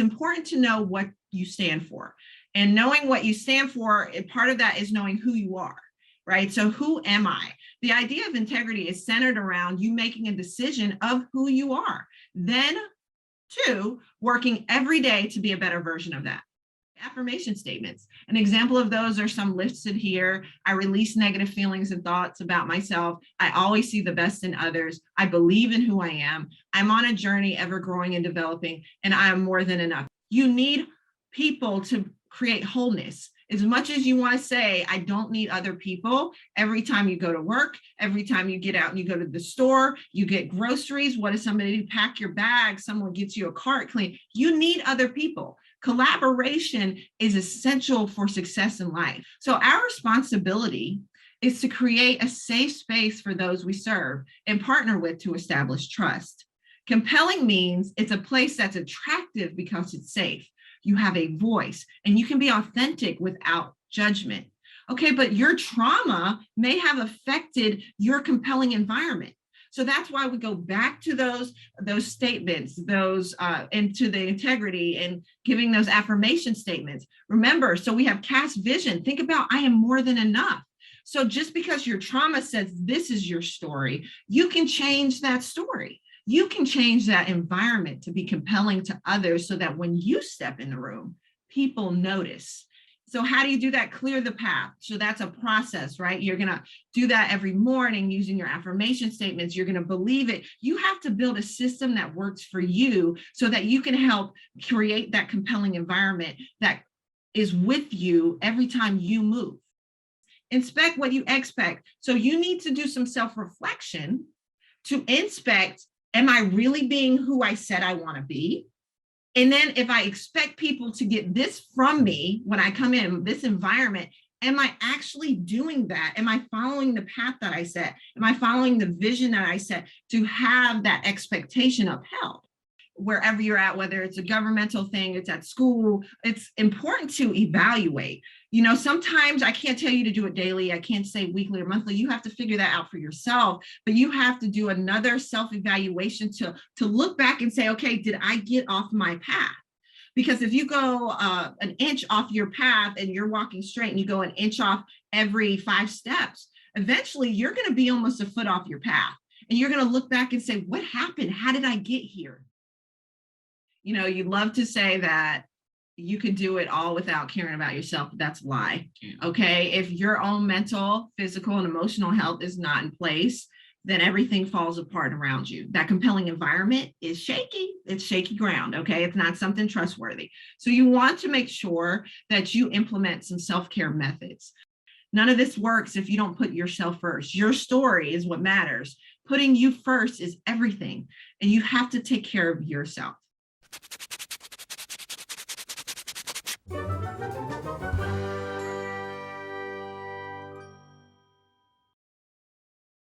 important to know what you stand for. And knowing what you stand for, part of that is knowing who you are, right? So who am I? The idea of integrity is centered around you making a decision of who you are. Then, two, working every day to be a better version of that. Affirmation statements. An example of those are some listed here. I release negative feelings and thoughts about myself. I always see the best in others. I believe in who I am. I'm on a journey ever growing and developing, and I am more than enough. You need people to create wholeness. As much as you want to say, I don't need other people, every time you go to work, every time you get out and you go to the store, you get groceries, what is somebody to pack your bag, someone gets you a cart clean, you need other people. Collaboration is essential for success in life. So our responsibility is to create a safe space for those we serve and partner with to establish trust. Compelling means it's a place that's attractive because it's safe. You have a voice and you can be authentic without judgment. Okay, but your trauma may have affected your compelling environment. So that's why we go back to those statements, and to the integrity and giving those affirmation statements. Remember, so we have cast vision. Think about, I am more than enough. So just because your trauma says this is your story, you can change that story. You can change that environment to be compelling to others so that when you step in the room, people notice. So how do you do that? Clear the path. So that's a process, right? You're going to do that every morning using your affirmation statements. You're going to believe it. You have to build a system that works for you so that you can help create that compelling environment that is with you every time you move. Inspect what you expect. So you need to do some self-reflection to inspect, am I really being who I said I want to be? And then if I expect people to get this from me when I come in this environment, am I actually doing that? Am I following the path that I set? Am I following the vision that I set to have that expectation upheld? Wherever you're at, whether it's a governmental thing, it's at school, it's important to evaluate. You know, sometimes I can't tell you to do it daily. I can't say weekly or monthly. You have to figure that out for yourself, but you have to do another self-evaluation to look back and say, okay, did I get off my path? Because if you go an inch off your path and you're walking straight and you go an inch off every 5 steps, eventually you're going to be almost a foot off your path. And you're going to look back and say, what happened? How did I get here? You know, you'd love to say that you could do it all without caring about yourself, but that's a lie. Okay. If your own mental, physical, and emotional health is not in place, then everything falls apart around you. That compelling environment is shaky. It's shaky ground. Okay. It's not something trustworthy. So you want to make sure that you implement some self-care methods. None of this works if you don't put yourself first. Your story is what matters. Putting you first is everything. And you have to take care of yourself.